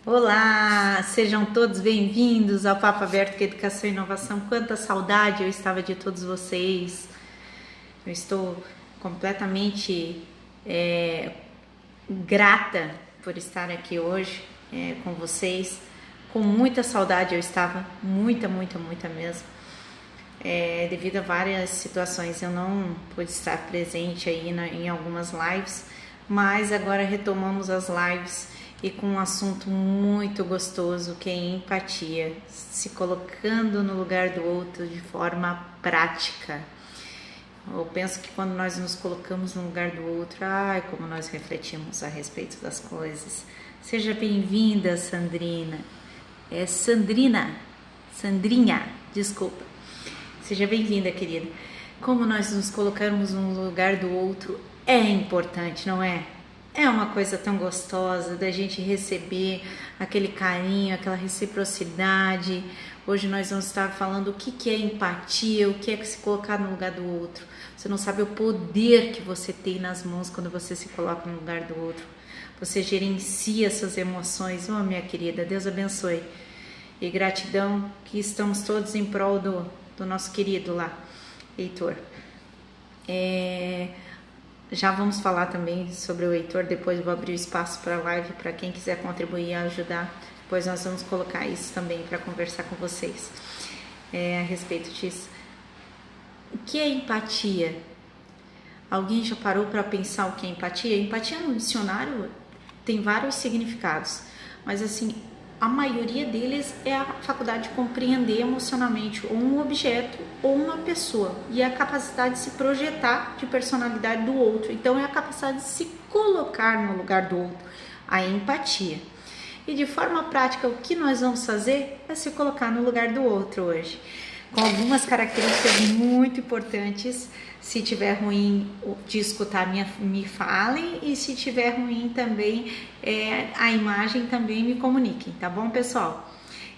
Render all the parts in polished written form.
Olá, sejam todos bem-vindos ao Papo Aberto com Educação e Inovação. Quanta saudade eu estava de todos vocês. Eu estou completamente grata por estar aqui hoje com vocês. Com muita saudade eu estava, muita mesmo. Devido a várias situações eu não pude estar presente aí em algumas lives, mas agora retomamos as lives e com um assunto muito gostoso que é empatia, se colocando no lugar do outro de forma prática. Eu penso que quando nós nos colocamos no lugar do outro, como nós refletimos a respeito das coisas. Seja bem-vinda, Sandrina. Sandrinha, desculpa. Seja bem-vinda, querida. Como nós nos colocamos no lugar do outro é importante, não é? É uma coisa tão gostosa da gente receber aquele carinho, aquela reciprocidade. Hoje nós vamos estar falando o que é empatia, o que é se colocar no lugar do outro. Você não sabe o poder que você tem nas mãos quando você se coloca no lugar do outro. Você gerencia suas emoções. Oh, minha querida, Deus abençoe. E gratidão que estamos todos em prol do nosso querido lá, Heitor. Já vamos falar também sobre o Heitor, depois vou abrir o espaço para a live, para quem quiser contribuir e ajudar. Depois nós vamos colocar isso também para conversar com vocês a respeito disso. O que é empatia? Alguém já parou para pensar o que é empatia? Empatia no dicionário tem vários significados, mas assim, a maioria deles é a faculdade de compreender emocionalmente ou um objeto ou uma pessoa e a capacidade de se projetar de personalidade do outro. Então é a capacidade de se colocar no lugar do outro, a empatia. E de forma prática, o que nós vamos fazer é se colocar no lugar do outro hoje, com algumas características muito importantes. Se tiver ruim de escutar, me falem, e se tiver ruim também a imagem, também me comuniquem, tá bom, pessoal?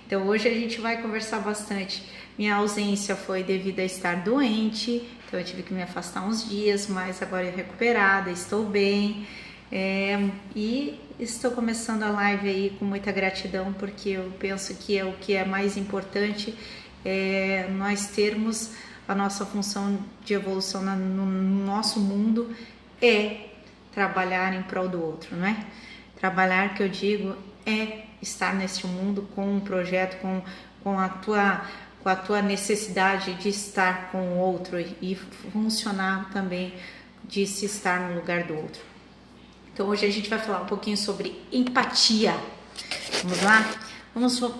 Então hoje a gente vai conversar bastante. Minha ausência foi devido a estar doente, então eu tive que me afastar uns dias, mas agora recuperada, estou bem. E estou começando a live aí com muita gratidão, porque eu penso que é o que é mais importante, nós termos a nossa função de evolução no nosso mundo é trabalhar em prol do outro, não é? Trabalhar, que eu digo, é estar neste mundo com um projeto, com a tua necessidade de estar com o outro e funcionar também de se estar no lugar do outro. Então hoje a gente vai falar um pouquinho sobre empatia. Vamos lá?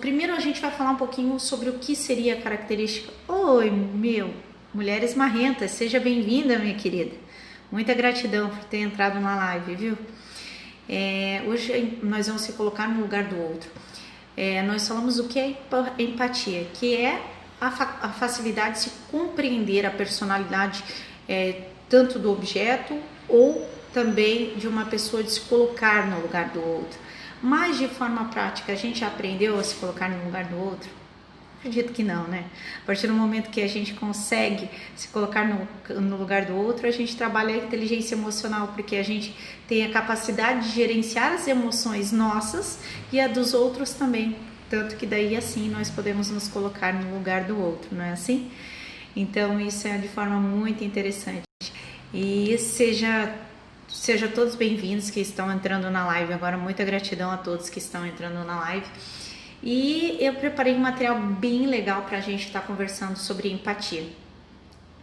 Primeiro a gente vai falar um pouquinho sobre o que seria a característica. Oi, mulheres marrentas, seja bem-vinda, minha querida. Muita gratidão por ter entrado na live, viu? Hoje nós vamos se colocar no lugar do outro. Nós falamos o que é empatia, que é a facilidade de se compreender a personalidade tanto do objeto ou também de uma pessoa, de se colocar no lugar do outro. Mas de forma prática, a gente aprendeu a se colocar no lugar do outro? Acredito que não, né? A partir do momento que a gente consegue se colocar no lugar do outro, a gente trabalha a inteligência emocional, porque a gente tem a capacidade de gerenciar as emoções nossas e a dos outros também. Tanto que daí assim nós podemos nos colocar no lugar do outro, não é assim? Então isso é de forma muito interessante. E Seja todos bem-vindos que estão entrando na live agora. Muita gratidão a todos que estão entrando na live. E eu preparei um material bem legal para a gente estar conversando sobre empatia.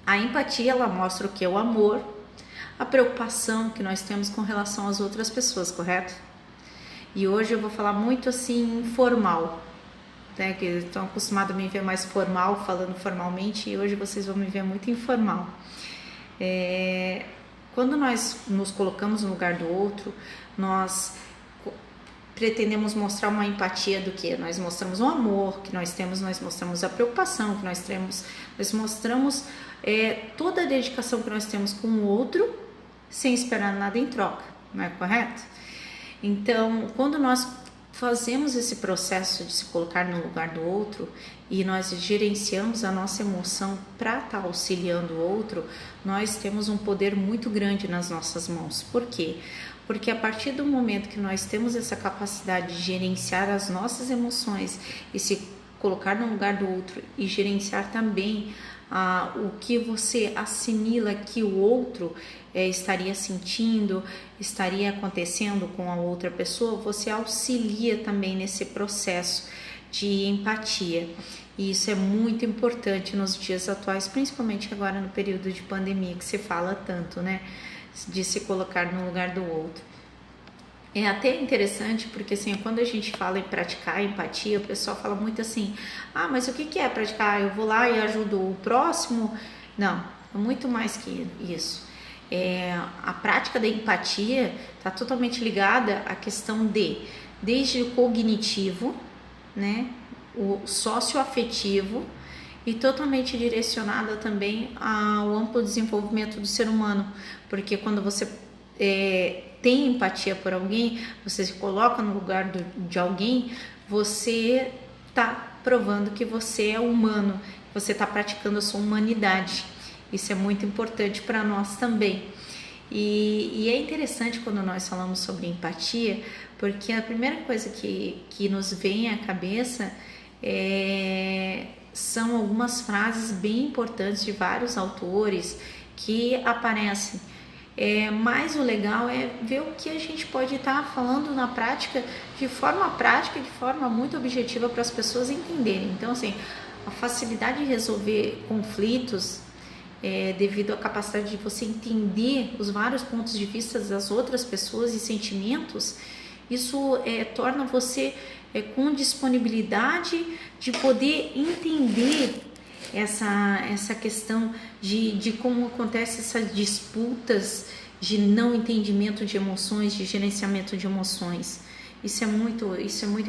A empatia, ela mostra o que é o amor, a preocupação que nós temos com relação às outras pessoas, correto? E hoje eu vou falar muito assim, informal, né? Que estão acostumados a me ver mais formal, falando formalmente, e hoje vocês vão me ver muito informal. Quando nós nos colocamos no lugar do outro, nós pretendemos mostrar uma empatia do que? Nós mostramos o amor que nós temos, nós mostramos a preocupação que nós temos, nós mostramos toda a dedicação que nós temos com o outro, sem esperar nada em troca, não é correto? Então, quando nós fazemos esse processo de se colocar no lugar do outro e nós gerenciamos a nossa emoção para estar auxiliando o outro, nós temos um poder muito grande nas nossas mãos. Por quê? Porque a partir do momento que nós temos essa capacidade de gerenciar as nossas emoções e se colocar no lugar do outro e gerenciar também o que você assimila que o outro estaria sentindo, estaria acontecendo com a outra pessoa, você auxilia também nesse processo de empatia. E isso é muito importante nos dias atuais, principalmente agora no período de pandemia que se fala tanto, né? De se colocar no lugar do outro. É até interessante porque assim, quando a gente fala em praticar a empatia, o pessoal fala muito assim, mas o que é praticar? Eu vou lá e ajudo o próximo? Não, é muito mais que isso. A prática da empatia está totalmente ligada à questão desde o cognitivo, né, o socioafetivo e totalmente direcionada também ao amplo desenvolvimento do ser humano, porque quando você tem empatia por alguém, você se coloca no lugar de alguém, você está provando que você é humano, você está praticando a sua humanidade. Isso é muito importante para nós também. E é interessante quando nós falamos sobre empatia, porque a primeira coisa que nos vem à cabeça são algumas frases bem importantes de vários autores que aparecem. Mas o legal é ver o que a gente pode estar falando na prática, de forma muito objetiva para as pessoas entenderem. Então, assim, a facilidade de resolver conflitos devido à capacidade de você entender os vários pontos de vista das outras pessoas e sentimentos, isso torna você com disponibilidade de poder entender essa questão de como acontecem essas disputas de não entendimento de emoções, de gerenciamento de emoções. Isso é muito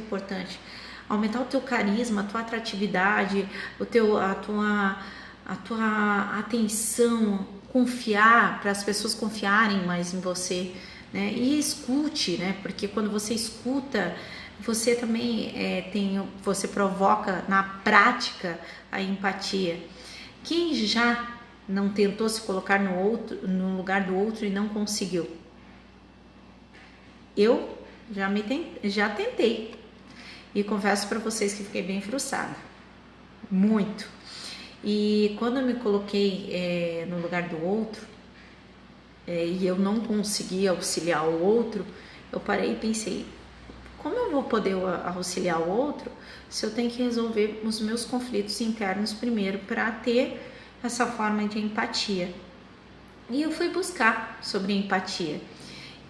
importante. Aumentar o teu carisma, a tua atratividade, a tua atenção, confiar, para as pessoas confiarem mais em você, né? E escute, né? Porque quando você escuta, você também você provoca na prática a empatia. Quem já não tentou se colocar no lugar do outro e não conseguiu? Eu já tentei e confesso para vocês que fiquei bem frustrada, muito. E quando eu me coloquei no lugar do outro e eu não consegui auxiliar o outro, eu parei e pensei, como eu vou poder auxiliar o outro se eu tenho que resolver os meus conflitos internos primeiro para ter essa forma de empatia? E eu fui buscar sobre empatia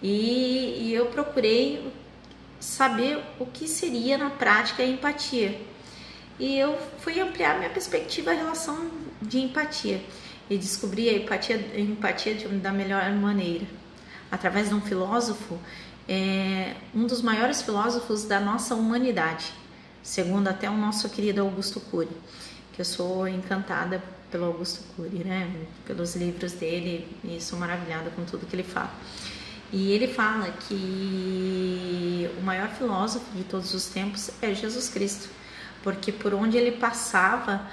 e eu procurei saber o que seria na prática a empatia. E eu fui ampliar minha perspectiva em relação de empatia e descobri a empatia da melhor maneira, através de um filósofo, um dos maiores filósofos da nossa humanidade, segundo até o nosso querido Augusto Cury, que eu sou encantada pelo Augusto Cury, né? Pelos livros dele, e sou maravilhada com tudo que ele fala. E ele fala que o maior filósofo de todos os tempos é Jesus Cristo, porque por onde ele passava,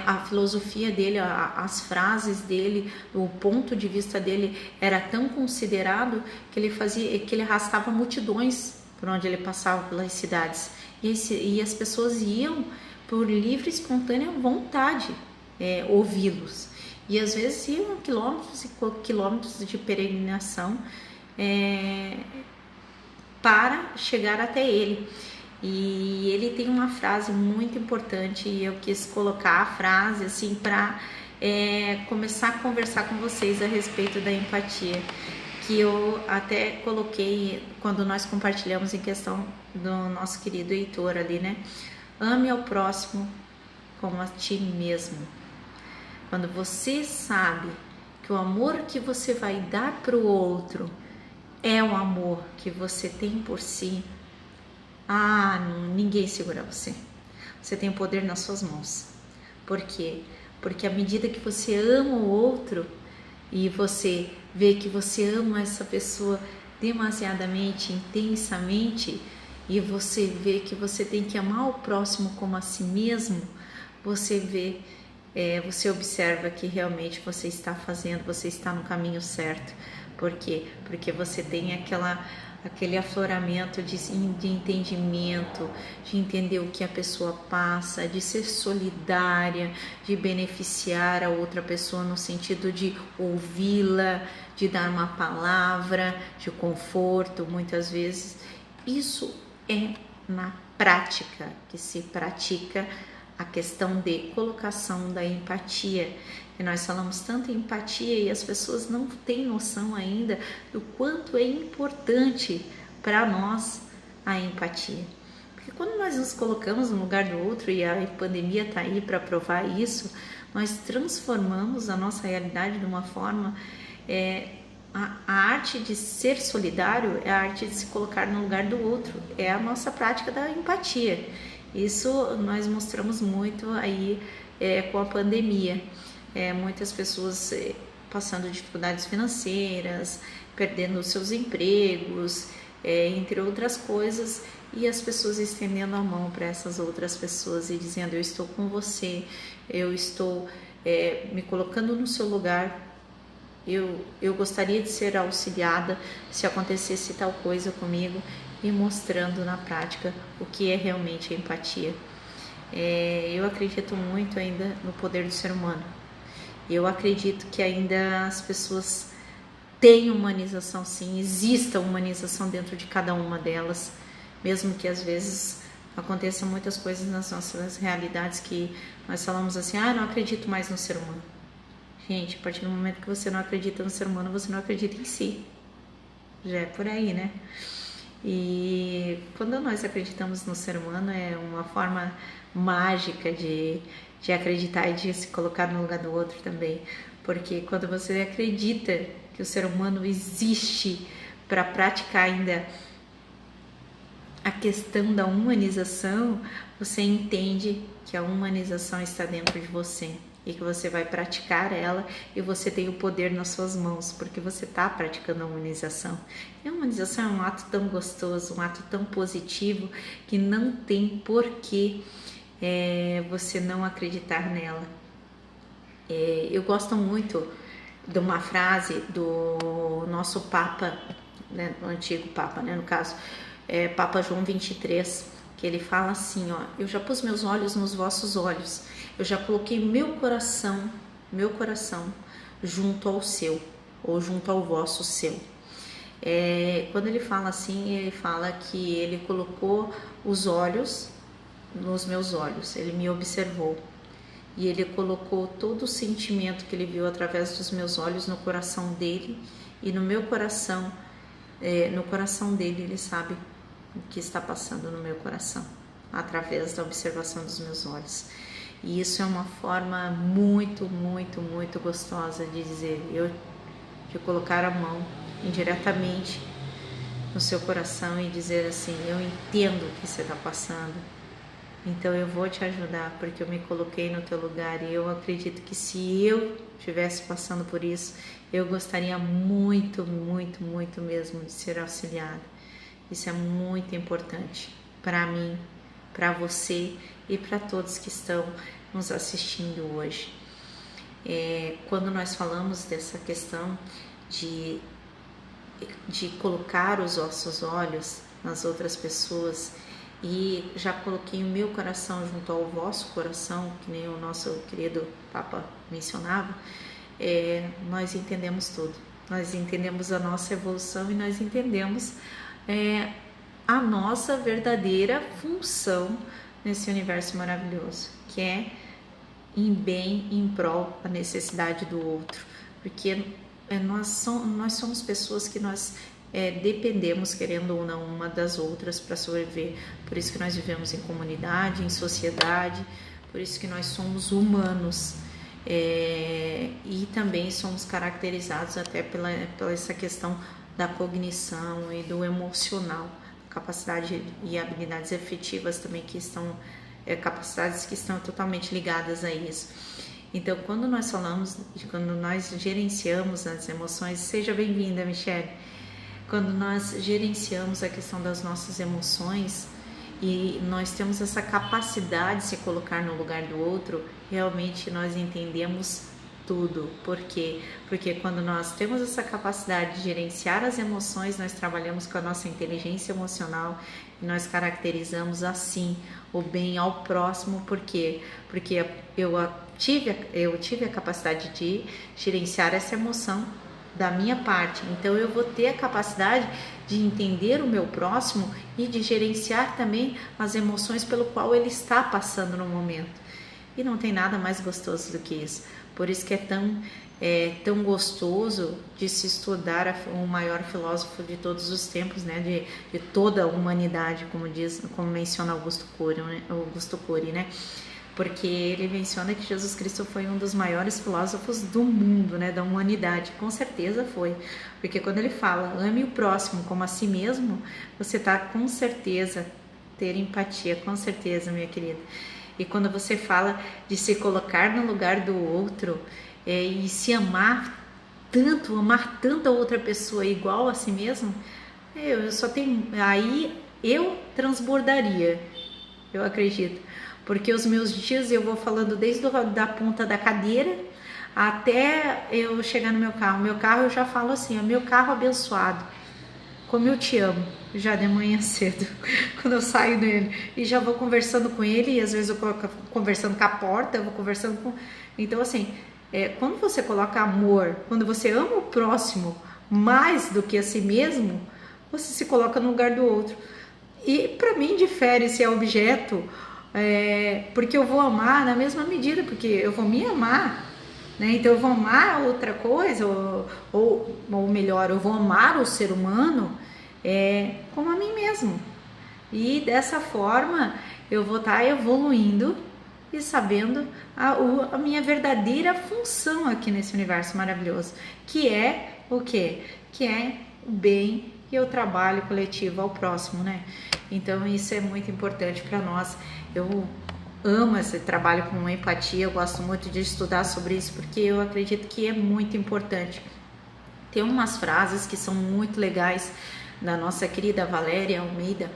a filosofia dele, as frases dele, o ponto de vista dele era tão considerado que ele arrastava multidões por onde ele passava pelas cidades, e as pessoas iam por livre e espontânea vontade ouvi-los, e às vezes iam quilômetros e quilômetros de peregrinação para chegar até ele. E ele tem uma frase muito importante e eu quis colocar a frase assim para começar a conversar com vocês a respeito da empatia, que eu até coloquei quando nós compartilhamos em questão do nosso querido Heitor ali, né? Ame ao próximo como a ti mesmo. Quando você sabe que o amor que você vai dar para o outro é o amor que você tem por si, ninguém segura você. Você tem o poder nas suas mãos. Por quê? Porque à medida que você ama o outro e você vê que você ama essa pessoa demasiadamente, intensamente, e você vê que você tem que amar o próximo como a si mesmo, você vê, você observa que realmente você está fazendo, você está no caminho certo. Por quê? Porque você tem aquele afloramento de entendimento, de entender o que a pessoa passa, de ser solidária, de beneficiar a outra pessoa no sentido de ouvi-la, de dar uma palavra de conforto, muitas vezes. Isso é na prática que se pratica a questão de colocação da empatia. E nós falamos tanto em empatia e as pessoas não têm noção ainda do quanto é importante para nós a empatia. Porque quando nós nos colocamos no lugar do outro, e a pandemia está aí para provar isso, nós transformamos a nossa realidade de uma forma... A arte de ser solidário é a arte de se colocar no lugar do outro, é a nossa prática da empatia. Isso nós mostramos muito aí com a pandemia. Muitas pessoas passando dificuldades financeiras, perdendo seus empregos, entre outras coisas, e as pessoas estendendo a mão para essas outras pessoas e dizendo: eu estou com você, eu estou me colocando no seu lugar. Eu gostaria de ser auxiliada se acontecesse tal coisa comigo, e mostrando na prática o que é realmente a empatia. Eu acredito muito ainda no poder do ser humano. Eu acredito que ainda as pessoas têm humanização, sim, exista humanização dentro de cada uma delas, mesmo que às vezes aconteçam muitas coisas nas nossas realidades que nós falamos assim: não acredito mais no ser humano. Gente, a partir do momento que você não acredita no ser humano, você não acredita em si. Já é por aí, né? E quando nós acreditamos no ser humano, é uma forma mágica de acreditar e de se colocar no lugar do outro também. Porque quando você acredita que o ser humano existe para praticar ainda a questão da humanização, você entende que a humanização está dentro de você e que você vai praticar ela, e você tem o poder nas suas mãos, porque você está praticando a humanização. E a humanização é um ato tão gostoso, um ato tão positivo, que não tem porquê você não acreditar nela. Eu gosto muito de uma frase do nosso Papa, né, o antigo Papa, né, no caso, Papa João 23, que ele fala assim: eu já pus meus olhos nos vossos olhos, eu já coloquei meu coração junto ao seu, ou junto ao vosso seu. Quando ele fala assim, ele fala que ele colocou os olhos nos meus olhos, ele me observou, e ele colocou todo o sentimento que ele viu através dos meus olhos no coração dele, e no meu coração, no coração dele, ele sabe o que está passando no meu coração, através da observação dos meus olhos. E isso é uma forma muito, muito, muito gostosa de dizer, de colocar a mão indiretamente no seu coração e dizer assim: eu entendo o que você está passando, então eu vou te ajudar, porque eu me coloquei no teu lugar, e eu acredito que se eu estivesse passando por isso, eu gostaria muito, muito, muito mesmo de ser auxiliada. Isso é muito importante para mim, para você e para todos que estão nos assistindo hoje. Quando nós falamos dessa questão de colocar os nossos olhos nas outras pessoas, e já coloquei o meu coração junto ao vosso coração, que nem o nosso querido Papa mencionava, nós entendemos tudo. Nós entendemos a nossa evolução, e nós entendemos a nossa verdadeira função nesse universo maravilhoso, que é em bem, em prol da necessidade do outro, porque nós somos pessoas que nós dependemos, querendo ou não, uma das outras para sobreviver. Por isso que nós vivemos em comunidade, em sociedade, por isso que nós somos humanos, e também somos caracterizados até pela essa questão da cognição e do emocional, capacidade e habilidades efetivas também, que estão capacidades que estão totalmente ligadas a isso. Então, quando nós falamos, quando nós gerenciamos as emoções, seja bem-vinda, Michelle. quando nós gerenciamos a questão das nossas emoções e nós temos essa capacidade de se colocar no lugar do outro, realmente nós entendemos tudo. Por quê? Porque quando nós temos essa capacidade de gerenciar as emoções, nós trabalhamos com a nossa inteligência emocional e nós caracterizamos assim o bem ao próximo. Por quê? Porque eu tive a capacidade de gerenciar essa emoção da minha parte, então eu vou ter a capacidade de entender o meu próximo e de gerenciar também as emoções pelo qual ele está passando no momento. E não tem nada mais gostoso do que isso. Por isso que é tão gostoso de se estudar o maior filósofo de todos os tempos, né? De toda a humanidade, como menciona Augusto Cury, né? Porque ele menciona que Jesus Cristo foi um dos maiores filósofos do mundo, né, da humanidade. Com certeza foi, porque quando ele fala ame o próximo como a si mesmo, você está com certeza ter empatia, com certeza, minha querida. E quando você fala de se colocar no lugar do outro e se amar tanto a outra pessoa igual a si mesmo, eu só tenho, aí eu transbordaria, eu acredito. Porque os meus dias eu vou falando desde da ponta da cadeira até eu chegar no meu carro. Meu carro eu já falo assim, meu carro abençoado, como eu te amo, já de manhã cedo, quando eu saio dele. E já vou conversando com ele, e às vezes eu vou conversando com a porta, eu vou conversando com... Então assim, quando você coloca amor, quando você ama o próximo mais do que a si mesmo, você se coloca no lugar do outro. E para mim difere se é objeto... porque eu vou amar na mesma medida, porque eu vou me amar, né? Então eu vou amar outra coisa, ou melhor, eu vou amar o ser humano como a mim mesmo. E dessa forma eu vou estar evoluindo e sabendo a minha verdadeira função aqui nesse universo maravilhoso, que é o quê? Que é o bem e o trabalho coletivo ao próximo, né? Então isso é muito importante para nós. Eu amo esse trabalho com empatia, eu gosto muito de estudar sobre isso, porque eu acredito que é muito importante. Tem umas frases que são muito legais da nossa querida Valéria Almeida,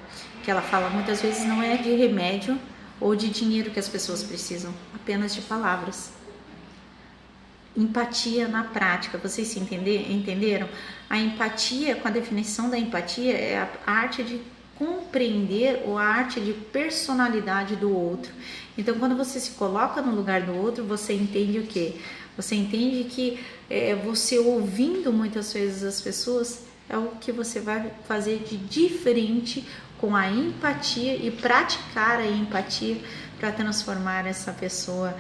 que ela fala muitas vezes não é de remédio ou de dinheiro que as pessoas precisam, apenas de palavras. Empatia na prática, vocês entenderam? A empatia, com a definição da empatia, é a arte de compreender ou a arte de personalidade do outro. Então, quando você se coloca no lugar do outro, você entende o quê? Você entende que você ouvindo muitas vezes as pessoas é o que você vai fazer de diferente com a empatia e praticar a empatia para transformar essa pessoa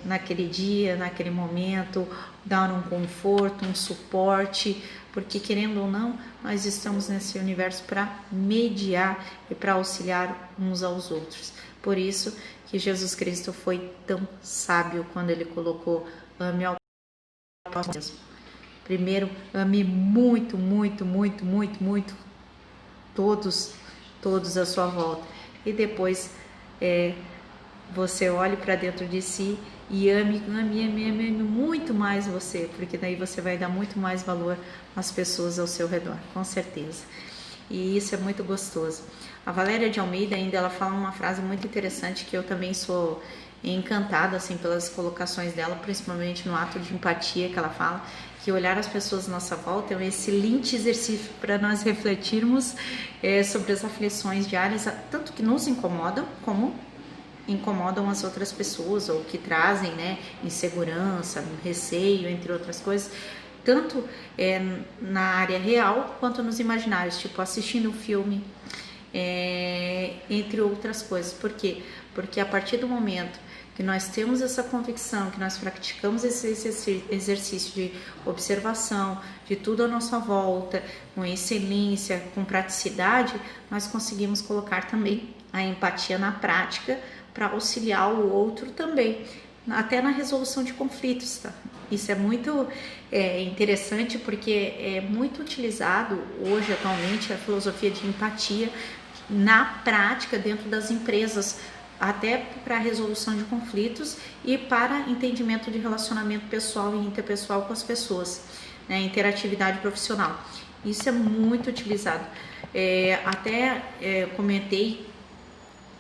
naquele dia, naquele momento, dar um conforto, um suporte, porque querendo ou não, nós estamos nesse universo para mediar e para auxiliar uns aos outros. Por isso que Jesus Cristo foi tão sábio quando ele colocou ame ao próximo. Primeiro, ame muito, muito, muito, muito, muito todos à sua volta. E depois você olhe para dentro de si e ame muito mais você, porque daí você vai dar muito mais valor às pessoas ao seu redor, com certeza. E isso é muito gostoso. A Valéria de Almeida ainda ela fala uma frase muito interessante que eu também sou encantada assim pelas colocações dela, principalmente no ato de empatia que ela fala, que olhar as pessoas à nossa volta é um excelente exercício para nós refletirmos sobre as aflições diárias, tanto que nos incomodam como incomodam as outras pessoas ou que trazem, né, insegurança, receio, entre outras coisas, tanto na área real quanto nos imaginários, tipo assistindo um filme, entre outras coisas. Por quê? Porque a partir do momento que nós temos essa convicção, que nós praticamos esse exercício de observação de tudo à nossa volta, com excelência, com praticidade, nós conseguimos colocar também a empatia na prática para auxiliar o outro também, até na resolução de conflitos, tá? Isso é muito interessante porque é muito utilizado hoje, atualmente, a filosofia de empatia na prática dentro das empresas, até para a resolução de conflitos e para entendimento de relacionamento pessoal e interpessoal com as pessoas, né? Interatividade profissional. Isso é muito utilizado. Comentei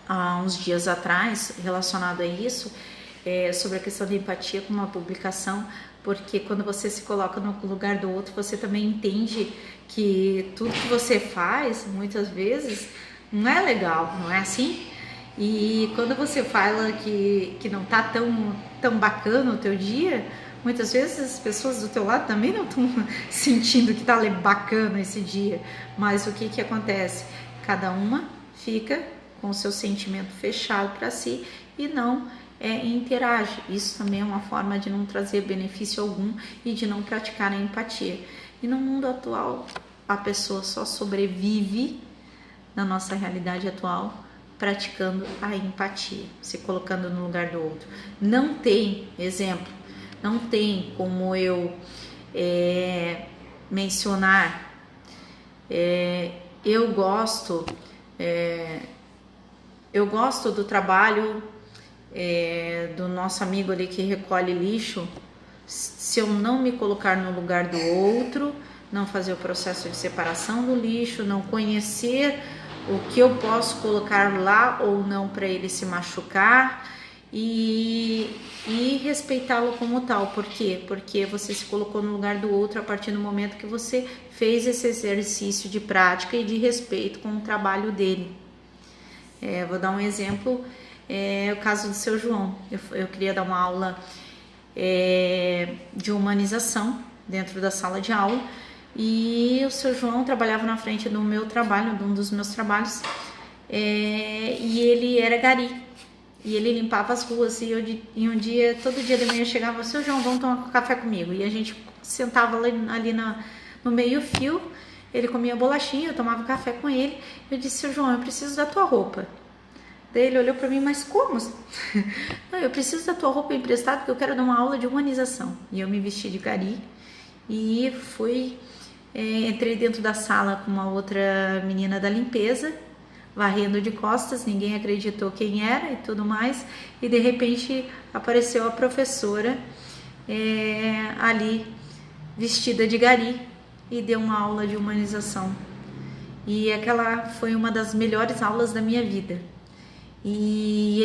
há uns dias atrás relacionado a isso, sobre a questão da empatia com uma publicação, porque quando você se coloca no lugar do outro, você também entende que tudo que você faz, muitas vezes, não é legal, não é assim? E quando você fala que não tá tão bacana o teu dia, muitas vezes as pessoas do teu lado também não estão sentindo que tá bacana esse dia. Mas o que acontece? Cada uma fica com o seu sentimento fechado para si e não interage. Isso também é uma forma de não trazer benefício algum e de não praticar a empatia. E no mundo atual, a pessoa só sobrevive na nossa realidade atual praticando a empatia, se colocando no lugar do outro. Não tem exemplo, não tem como eu mencionar. Eu gosto do trabalho do nosso amigo ali que recolhe lixo. Se eu não me colocar no lugar do outro, não fazer o processo de separação do lixo, não conhecer o que eu posso colocar lá ou não para ele se machucar e respeitá-lo como tal. Por quê? Porque você se colocou no lugar do outro a partir do momento que você fez esse exercício de prática e de respeito com o trabalho dele. Vou dar um exemplo, o caso do seu João. Eu queria dar uma aula de humanização dentro da sala de aula e o seu João trabalhava na frente do meu trabalho, de um dos meus trabalhos, e ele era gari e ele limpava as ruas e um dia, todo dia de manhã chegava: seu João, vamos tomar café comigo, e a gente sentava ali no meio fio. Ele comia bolachinha, eu tomava café com ele. Eu disse: seu João, eu preciso da tua roupa. Daí ele olhou para mim: mas como? Não, eu preciso da tua roupa emprestada porque eu quero dar uma aula de humanização. E eu me vesti de gari e fui, entrei dentro da sala com uma outra menina da limpeza, varrendo de costas, ninguém acreditou quem era e tudo mais. E de repente apareceu a professora ali vestida de gari e deu uma aula de humanização. E aquela foi uma das melhores aulas da minha vida. E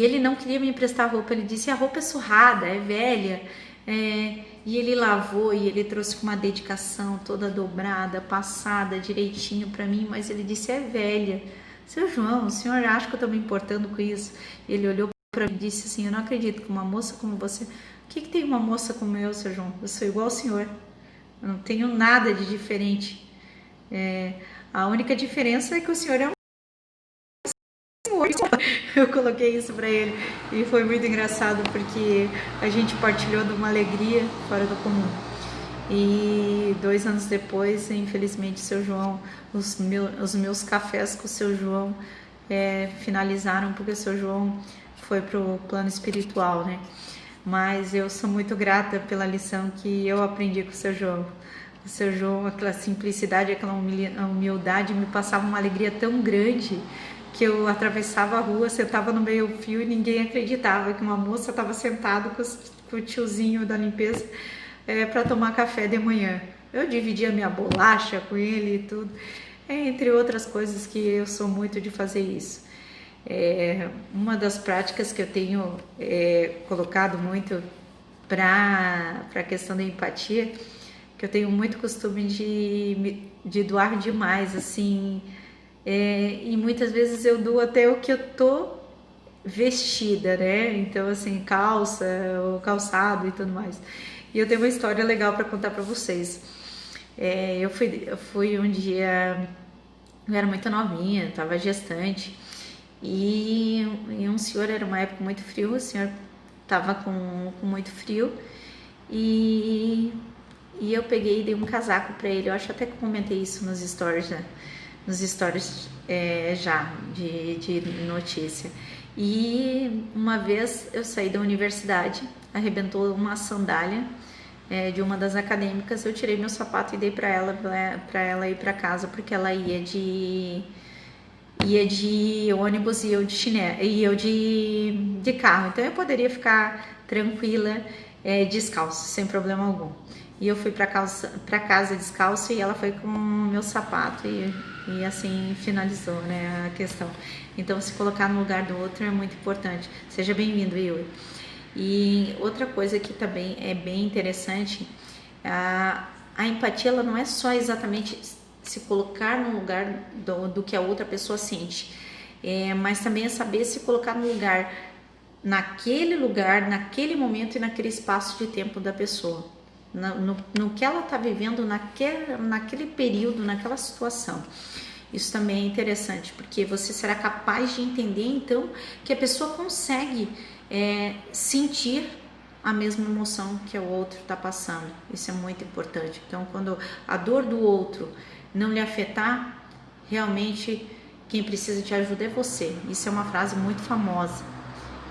ele não queria me emprestar roupa. Ele disse: a roupa é surrada, é velha. E ele lavou e ele trouxe com uma dedicação, toda dobrada, passada direitinho para mim, mas ele disse: é velha. Seu João, o senhor acha que eu estou me importando com isso? Ele olhou para mim e disse assim: eu não acredito que uma moça como você... O que tem uma moça como eu, seu João? Eu sou igual ao senhor, eu não tenho nada de diferente. A única diferença é que o senhor é um... Eu coloquei isso para ele e foi muito engraçado porque a gente partilhou de uma alegria fora do comum. E 2 anos depois, infelizmente, seu João, os meus cafés com o seu João finalizaram porque o seu João foi pro plano espiritual, né? Mas eu sou muito grata pela lição que eu aprendi com o seu João. O seu João, aquela simplicidade, aquela humildade me passava uma alegria tão grande que eu atravessava a rua, sentava no meio fio e ninguém acreditava que uma moça estava sentada com o tiozinho da limpeza para tomar café de manhã. Eu dividia minha bolacha com ele e tudo, entre outras coisas que eu sou muito de fazer isso. Uma das práticas que eu tenho colocado muito para a questão da empatia, que eu tenho muito costume de doar demais, assim, e muitas vezes eu dou até o que eu tô vestida, né? Então, assim, calça, ou calçado e tudo mais. E eu tenho uma história legal para contar para vocês. Eu fui um dia, eu era muito novinha, estava gestante, e um senhor, era uma época muito frio, o senhor estava com muito frio, e eu peguei e dei um casaco para ele. Eu acho até que comentei isso nos stories, né? Nos stories já de notícia. E uma vez eu saí da universidade, arrebentou uma sandália de uma das acadêmicas, eu tirei meu sapato e dei para ela ir para casa, porque ela ia de ônibus e eu de chinelo, e eu de carro, então eu poderia ficar tranquila, descalço, sem problema algum. e eu fui para casa descalço e ela foi com o meu sapato e assim finalizou, né, a questão. Então, se colocar no lugar do outro é muito importante. Seja bem-vindo, Yuri. E outra coisa que também é bem interessante, a empatia, ela não é só exatamente se colocar no lugar do que a outra pessoa sente, mas também é saber se colocar no lugar, naquele momento e naquele espaço de tempo da pessoa, no que ela está vivendo naquele período, naquela situação. Isso também é interessante, porque você será capaz de entender então que a pessoa consegue sentir a mesma emoção que o outro está passando. Isso é muito importante. Então, quando a dor do outro não lhe afetar, realmente quem precisa de ajuda é você. Isso é uma frase muito famosa.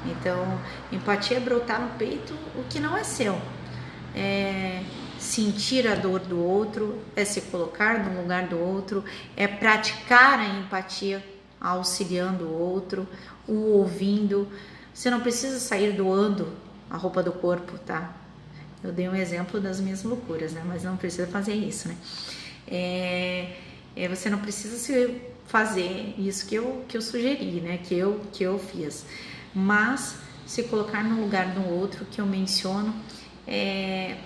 Então, empatia é brotar no peito o que não é seu. É sentir a dor do outro, é se colocar no lugar do outro, é praticar a empatia auxiliando o outro, o ouvindo. Você não precisa sair doando a roupa do corpo, tá? Eu dei um exemplo das minhas loucuras, né? Mas não precisa fazer isso, né? Você não precisa fazer isso que eu sugeri, né? Que eu fiz. Mas se colocar no lugar do outro, que eu menciono,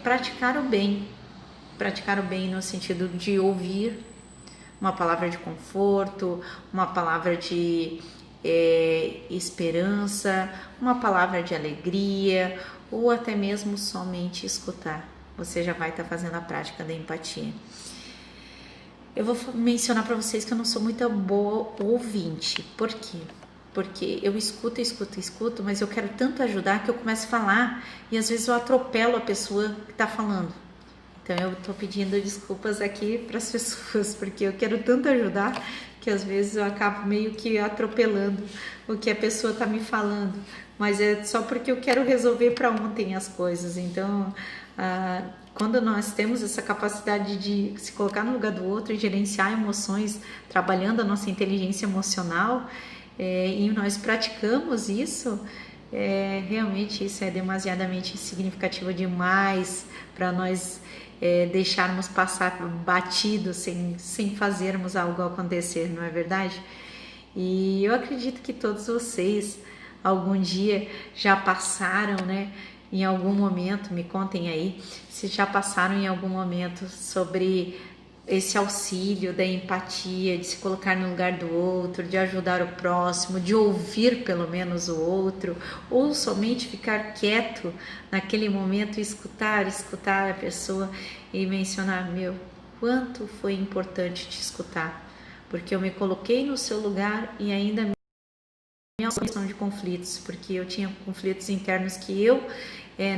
praticar o bem no sentido de ouvir uma palavra de conforto, uma palavra de esperança, uma palavra de alegria, ou até mesmo somente escutar. Você já vai estar fazendo a prática da empatia. Eu vou mencionar para vocês que eu não sou muito boa ouvinte. Por quê? Porque eu escuto, mas eu quero tanto ajudar que eu começo a falar e às vezes eu atropelo a pessoa que está falando. Então eu estou pedindo desculpas aqui para as pessoas, porque eu quero tanto ajudar que às vezes eu acabo meio que atropelando o que a pessoa está me falando. Mas é só porque eu quero resolver para ontem as coisas. Então, quando nós temos essa capacidade de se colocar no lugar do outro e gerenciar emoções, trabalhando a nossa inteligência emocional, e nós praticamos isso, realmente isso é demasiadamente significativo demais para nós deixarmos passar batido sem fazermos algo acontecer, não é verdade? E eu acredito que todos vocês algum dia já passaram, né? Em algum momento, me contem aí, se já passaram em algum momento sobre esse auxílio da empatia, de se colocar no lugar do outro, de ajudar o próximo, de ouvir pelo menos o outro, ou somente ficar quieto naquele momento e escutar a pessoa e mencionar, meu, quanto foi importante te escutar, porque eu me coloquei no seu lugar e ainda minha solução de conflitos, porque eu tinha conflitos internos que eu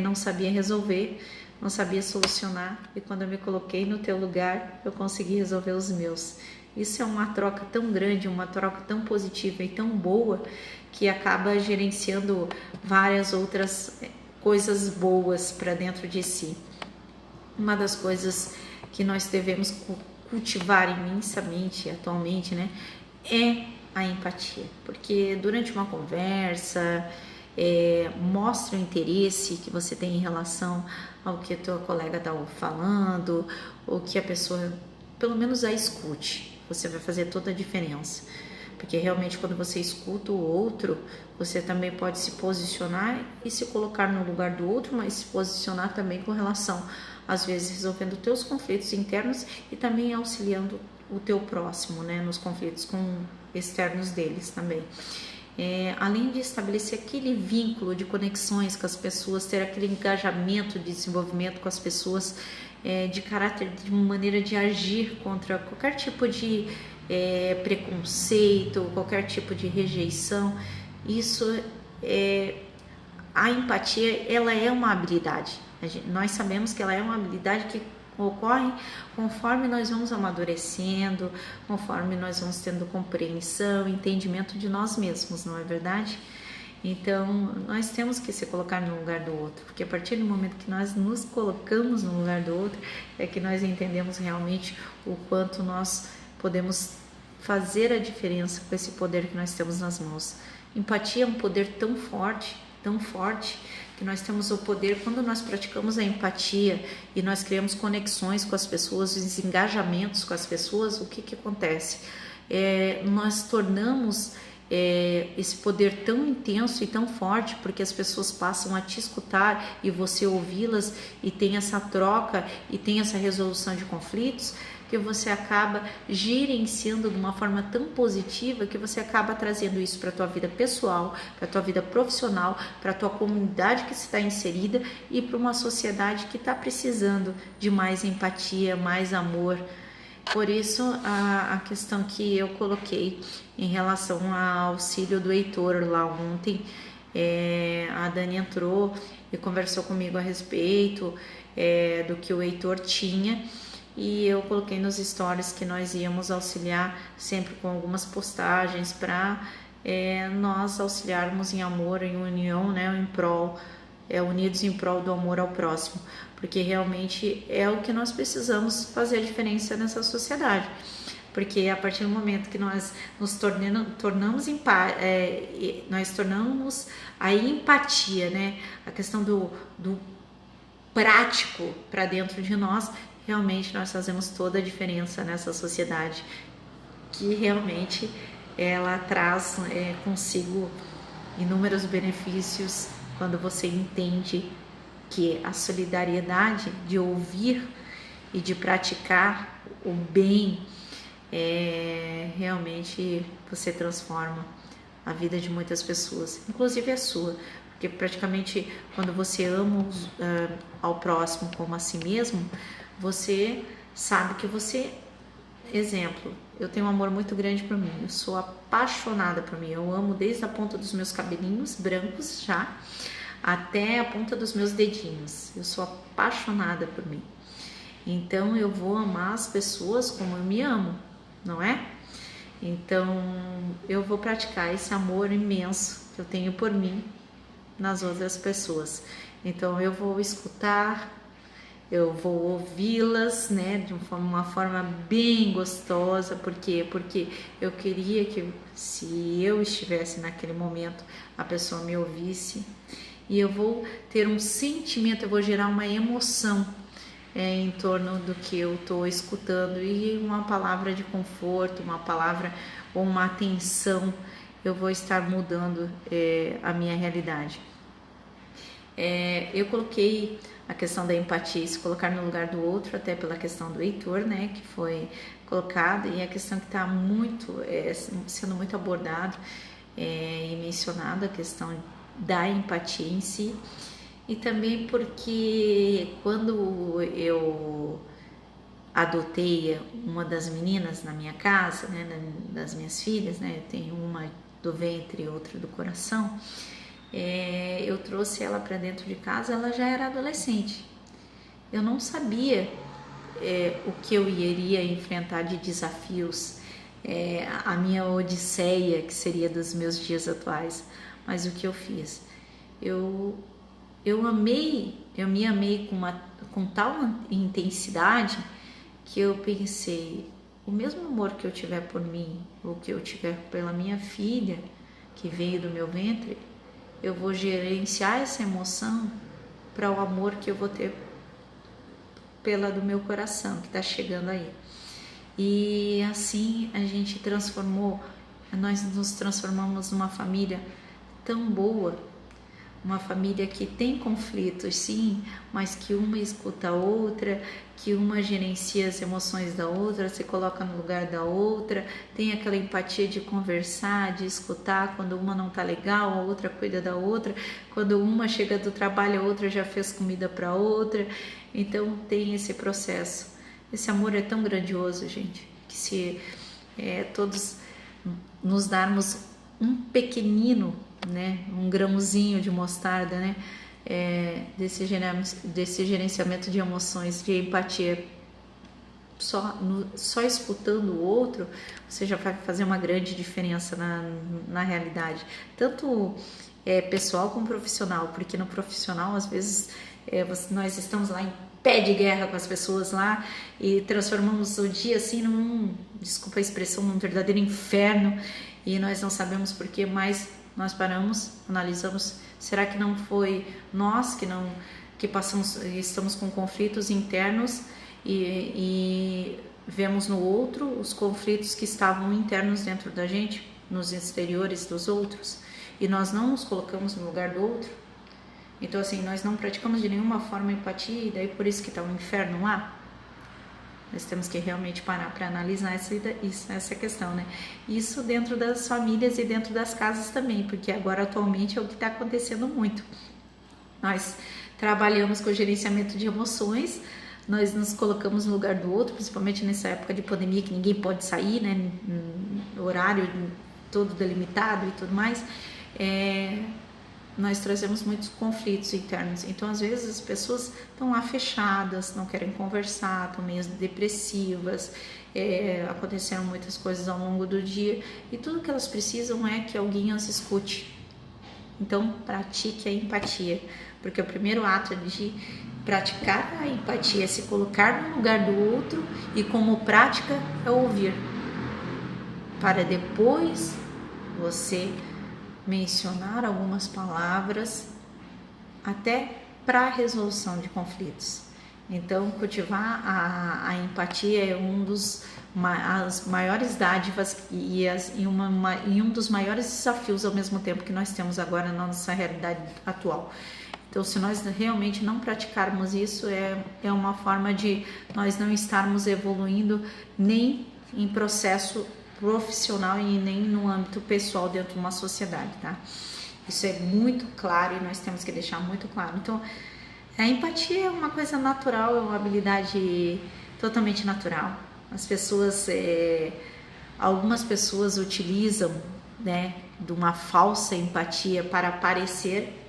não sabia resolver, não sabia solucionar, e quando eu me coloquei no teu lugar, eu consegui resolver os meus. Isso é uma troca tão grande, uma troca tão positiva e tão boa, que acaba gerenciando várias outras coisas boas para dentro de si. Uma das coisas que nós devemos cultivar imensamente atualmente, né, é a empatia, porque durante uma conversa, mostra o interesse que você tem em relação ao que a tua colega está falando, ou que a pessoa, pelo menos, a escute. Você vai fazer toda a diferença, porque realmente quando você escuta o outro, você também pode se posicionar e se colocar no lugar do outro, mas se posicionar também com relação, às vezes, resolvendo teus conflitos internos e também auxiliando o teu próximo, né, nos conflitos externos deles também. Além de estabelecer aquele vínculo de conexões com as pessoas, ter aquele engajamento de desenvolvimento com as pessoas, de caráter, de maneira de agir contra qualquer tipo de preconceito, qualquer tipo de rejeição. Isso a empatia, ela é uma habilidade. Nós sabemos que ela é uma habilidade que ocorre conforme nós vamos amadurecendo, conforme nós vamos tendo compreensão, entendimento de nós mesmos, não é verdade? Então, nós temos que se colocar no lugar do outro, porque a partir do momento que nós nos colocamos no lugar do outro, é que nós entendemos realmente o quanto nós podemos fazer a diferença com esse poder que nós temos nas mãos. Empatia é um poder tão forte, que nós temos o poder quando nós praticamos a empatia e nós criamos conexões com as pessoas, os engajamentos com as pessoas. O que acontece? Nós tornamos esse poder tão intenso e tão forte, porque as pessoas passam a te escutar e você ouvi-las, e tem essa troca e tem essa resolução de conflitos, que você acaba gerenciando de uma forma tão positiva que você acaba trazendo isso para a tua vida pessoal, para a tua vida profissional, para a tua comunidade que está inserida e para uma sociedade que está precisando de mais empatia, mais amor. Por isso a questão que eu coloquei em relação ao auxílio do Heitor lá ontem, a Dani entrou e conversou comigo a respeito do que o Heitor tinha, e eu coloquei nos stories que nós íamos auxiliar sempre com algumas postagens para nós auxiliarmos em amor, em união, né, em prol, unidos em prol do amor ao próximo, porque realmente é o que nós precisamos fazer a diferença nessa sociedade. Porque a partir do momento que nós nos tornamos nós tornamos a empatia, né, a questão do prático para dentro de nós, realmente nós fazemos toda a diferença nessa sociedade, que realmente ela traz consigo inúmeros benefícios quando você entende que a solidariedade de ouvir e de praticar o bem, realmente você transforma a vida de muitas pessoas, inclusive a sua, porque praticamente quando você ama ao próximo como a si mesmo, você sabe que você, exemplo, eu tenho um amor muito grande por mim, eu sou apaixonada por mim, eu amo desde a ponta dos meus cabelinhos brancos já até a ponta dos meus dedinhos, eu sou apaixonada por mim. Então eu vou amar as pessoas como eu me amo, não é? Então eu vou praticar esse amor imenso que eu tenho por mim nas outras pessoas. Então eu vou escutar, eu vou ouvi-las, né, de uma forma bem gostosa. Por quê? Porque eu queria que, se eu estivesse naquele momento, a pessoa me ouvisse, e eu vou ter um sentimento, eu vou gerar uma emoção em torno do que eu estou escutando, e uma palavra de conforto, uma palavra ou uma atenção, eu vou estar mudando a minha realidade. Eu coloquei a questão da empatia, se colocar no lugar do outro, até pela questão do Heitor, né, que foi colocada, e a questão que está sendo muito abordado e mencionada, a questão da empatia em si. E também porque quando eu adotei uma das meninas na minha casa, né, das minhas filhas, né, eu tenho uma do ventre e outra do coração, eu trouxe ela para dentro de casa, ela já era adolescente. Eu não sabia o que eu iria enfrentar de desafios, a minha odisseia, que seria dos meus dias atuais. Mas o que eu fiz? Eu me amei com tal intensidade que eu pensei, o mesmo amor que eu tiver por mim, ou que eu tiver pela minha filha, que veio do meu ventre, eu vou gerenciar essa emoção para o amor que eu vou ter pela do meu coração, que está chegando aí. E assim a gente nós nos transformamos numa família tão boa, uma família que tem conflitos, sim, mas que uma escuta a outra, que uma gerencia as emoções da outra, se coloca no lugar da outra, tem aquela empatia de conversar, de escutar. Quando uma não tá legal, a outra cuida da outra. Quando uma chega do trabalho, a outra já fez comida para outra. Então tem esse processo. Esse amor é tão grandioso, gente, que se todos nos darmos um pequenino, né, um grãozinho de mostarda, né, desse gerenciamento de emoções, de empatia, só escutando o outro, você já vai fazer uma grande diferença na realidade, tanto pessoal como profissional, porque no profissional, às vezes, nós estamos lá em pé de guerra com as pessoas lá e transformamos o dia assim desculpa a expressão, num verdadeiro inferno, e nós não sabemos por quê, mas nós paramos, analisamos, Será que não foi nós que estamos com conflitos internos e vemos no outro os conflitos que estavam internos dentro da gente, nos exteriores dos outros, e nós não nos colocamos no lugar do outro? Então, assim, nós não praticamos de nenhuma forma empatia, e daí por isso que está o inferno lá. Nós temos que realmente parar para analisar essa questão, né? Isso dentro das famílias e dentro das casas também, porque agora atualmente é o que está acontecendo muito. Nós trabalhamos com o gerenciamento de emoções, nós nos colocamos no lugar do outro, principalmente nessa época de pandemia que ninguém pode sair, né? Horário todo delimitado e tudo mais. Nós trazemos muitos conflitos internos. Então, às vezes, as pessoas estão lá fechadas, não querem conversar, estão meio depressivas, aconteceram muitas coisas ao longo do dia, e tudo que elas precisam é que alguém as escute. Então, pratique a empatia, porque o primeiro ato de praticar a empatia é se colocar no lugar do outro, e como prática é ouvir, para depois você mencionar algumas palavras até para a resolução de conflitos. Então, cultivar a empatia é as maiores dádivas e um dos maiores desafios ao mesmo tempo que nós temos agora na nossa realidade atual. Então, se nós realmente não praticarmos isso, é uma forma de nós não estarmos evoluindo nem em processo profissional e nem no âmbito pessoal dentro de uma sociedade, tá? Isso é muito claro e nós temos que deixar muito claro. Então, a empatia é uma coisa natural, é uma habilidade totalmente natural. Algumas pessoas utilizam, né, de uma falsa empatia para parecer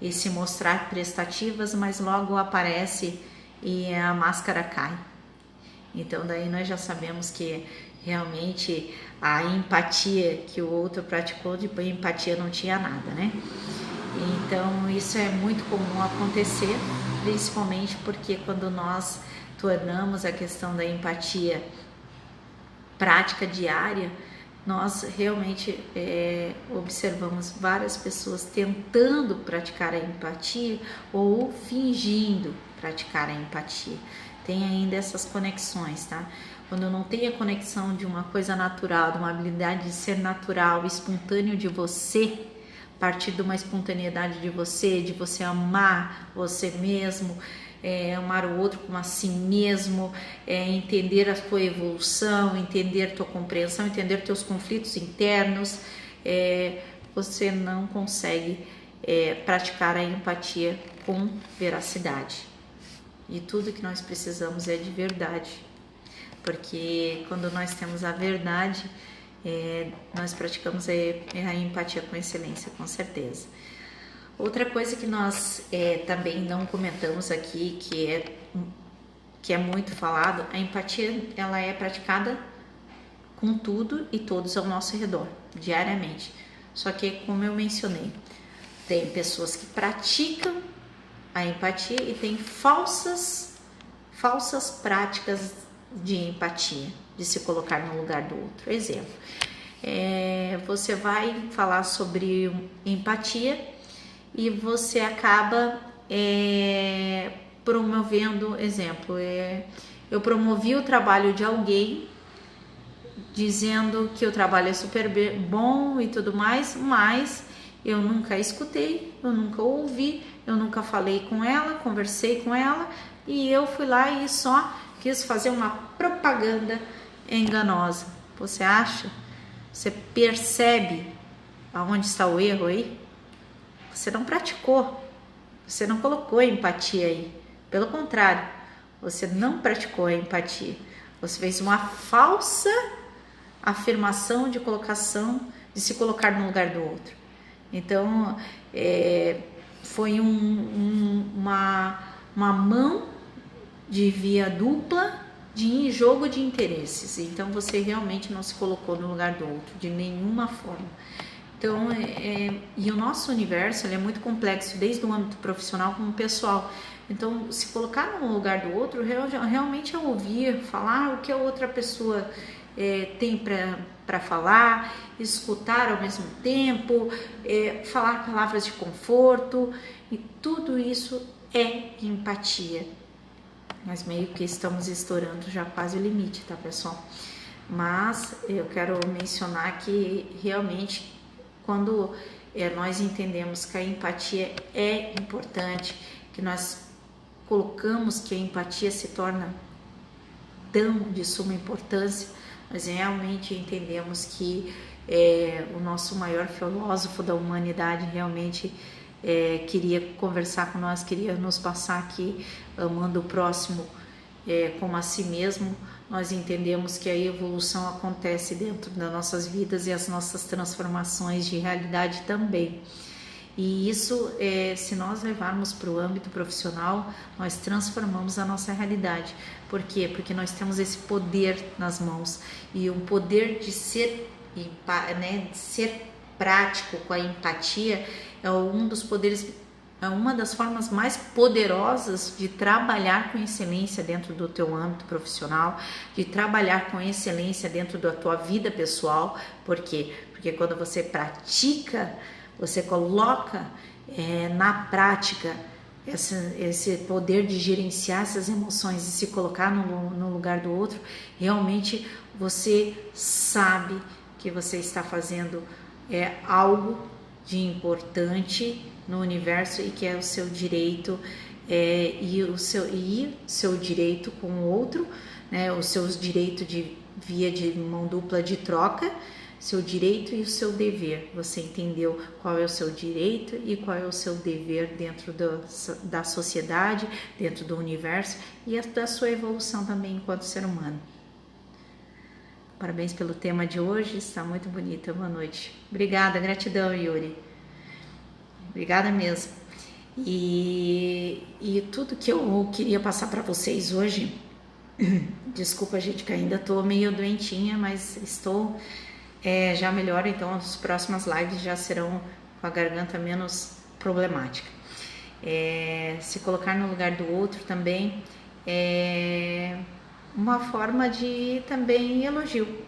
e se mostrar prestativas, mas logo aparece e a máscara cai. Então, daí nós já sabemos que realmente a empatia que o outro praticou, de empatia não tinha nada, né? Então, isso é muito comum acontecer, principalmente porque quando nós tornamos a questão da empatia prática diária, nós realmente observamos várias pessoas tentando praticar a empatia ou fingindo praticar a empatia. Tem ainda essas conexões, tá? Quando não tem a conexão de uma coisa natural, de uma habilidade de ser natural, espontâneo de você, a partir de uma espontaneidade de você amar você mesmo, amar o outro como a si mesmo, entender a tua evolução, entender a tua compreensão, entender teus conflitos internos, você não consegue praticar a empatia com veracidade. E tudo que nós precisamos é de verdade, porque quando nós temos a verdade, nós praticamos a empatia com excelência, com certeza. Outra coisa que nós também não comentamos aqui, que é muito falado, a empatia ela é praticada com tudo e todos ao nosso redor, diariamente. Só que, como eu mencionei, tem pessoas que praticam a empatia e tem falsas práticas de empatia, de se colocar no lugar do outro. Exemplo, você vai falar sobre empatia e você acaba promovendo, exemplo, eu promovi o trabalho de alguém dizendo que o trabalho é super bom e tudo mais, mas eu nunca escutei, eu nunca ouvi, eu nunca falei com ela, conversei com ela, e eu fui lá e só quis fazer uma propaganda enganosa. Você acha? Você percebe aonde está o erro aí? Você não praticou, você não colocou a empatia aí. Pelo contrário, você não praticou a empatia. Você fez uma falsa afirmação de colocação, de se colocar no lugar do outro. Então, foi uma mão de via dupla de jogo de interesses. Então, você realmente não se colocou no lugar do outro, de nenhuma forma. Então, e o nosso universo ele é muito complexo, desde o âmbito profissional como pessoal. Então, se colocar no lugar do outro, realmente é ouvir, falar o que a outra pessoa tem para falar, escutar ao mesmo tempo, falar palavras de conforto, e tudo isso é empatia. Mas meio que estamos estourando já quase o limite, tá, pessoal? Mas eu quero mencionar que realmente quando nós entendemos que a empatia é importante, que nós colocamos que a empatia se torna tão de suma importância, nós realmente entendemos que o nosso maior filósofo da humanidade realmente queria conversar com nós, queria nos passar que amando o próximo como a si mesmo, nós entendemos que a evolução acontece dentro das nossas vidas e as nossas transformações de realidade também. E isso, se nós levarmos para o âmbito profissional, nós transformamos a nossa realidade. Por quê? Porque nós temos esse poder nas mãos, e o poder de ser, né, de ser prático com a empatia é um dos poderes, é uma das formas mais poderosas de trabalhar com excelência dentro do teu âmbito profissional, de trabalhar com excelência dentro da tua vida pessoal. Por quê? Porque quando você pratica, você coloca na prática esse poder de gerenciar essas emoções e se colocar no lugar do outro, realmente você sabe que você está fazendo algo de importante no universo e que é o seu direito e o seu direito com o outro, né, os seus direitos de via de mão dupla de troca, seu direito e o seu dever. Você entendeu qual é o seu direito e qual é o seu dever dentro da sociedade, dentro do universo e da sua evolução também enquanto ser humano. Parabéns pelo tema de hoje, está muito bonita. Boa noite. Obrigada, gratidão, Yuri. Obrigada mesmo. E tudo que eu queria passar para vocês hoje, desculpa, gente, que ainda estou meio doentinha, mas estou já melhor, então as próximas lives já serão com a garganta menos problemática. Se colocar no lugar do outro também é uma forma de também elogio.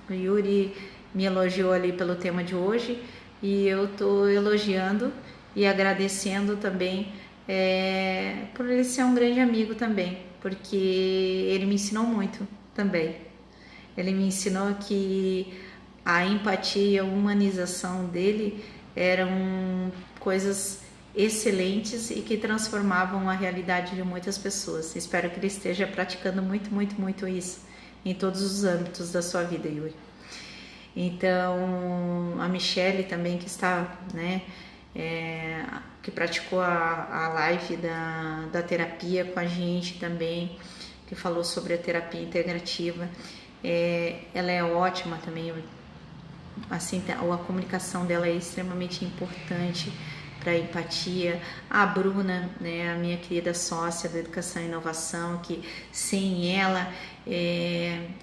O Yuri me elogiou ali pelo tema de hoje e eu estou elogiando e agradecendo também por ele ser um grande amigo também, porque ele me ensinou muito também. Ele me ensinou que a empatia e a humanização dele eram coisas excelentes e que transformavam a realidade de muitas pessoas. Espero que ele esteja praticando muito, muito, muito isso em todos os âmbitos da sua vida, Yuri. Então, a Michele também, que está, né, que praticou a live da terapia com a gente também, que falou sobre a terapia integrativa, ela é ótima também. Assim, a comunicação dela é extremamente importante para a empatia. A Bruna, né, a minha querida sócia da Educação e Inovação, que sem ela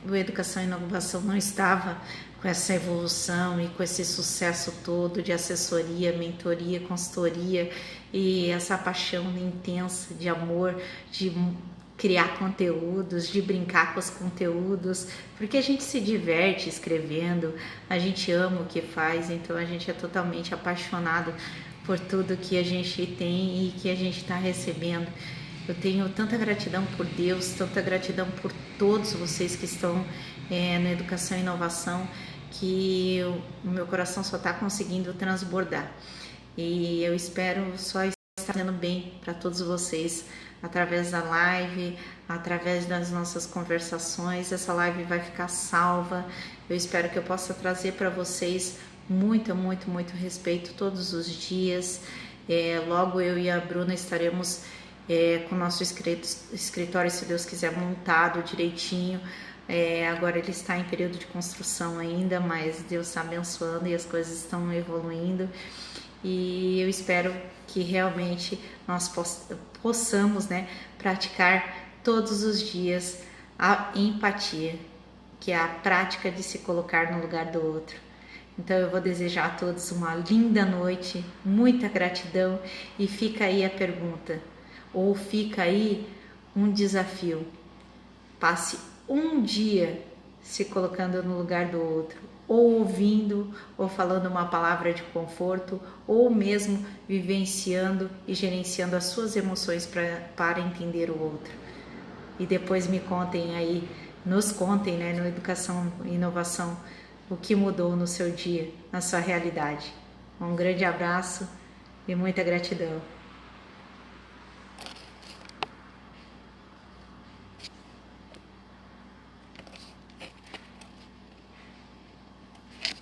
o Educação e Inovação não estava com essa evolução e com esse sucesso todo de assessoria, mentoria, consultoria e essa paixão intensa de amor, de criar conteúdos, de brincar com os conteúdos, porque a gente se diverte escrevendo, a gente ama o que faz, então a gente é totalmente apaixonado por tudo que a gente tem e que a gente está recebendo. Eu tenho tanta gratidão por Deus, tanta gratidão por todos vocês que estão na Educação e Inovação, que o meu coração só está conseguindo transbordar. E eu espero só estar fazendo bem para todos vocês, através da live, através das nossas conversações. Essa live vai ficar salva. Eu espero que eu possa trazer para vocês muito, muito, muito respeito todos os dias. Logo eu e a Bruna estaremos com o nosso escritório, se Deus quiser, montado direitinho. Agora ele está em período de construção ainda, mas Deus está abençoando e as coisas estão evoluindo. E eu espero que realmente nós possamos, né, praticar todos os dias a empatia, que é a prática de se colocar no lugar do outro. Então eu vou desejar a todos uma linda noite, muita gratidão, e fica aí a pergunta, ou fica aí um desafio. Passe um dia se colocando no lugar do outro, ou ouvindo, ou falando uma palavra de conforto, ou mesmo vivenciando e gerenciando as suas emoções para entender o outro. E depois me contem aí, nos contem, né, no Educação e Inovação, o que mudou no seu dia, na sua realidade. Um grande abraço e muita gratidão.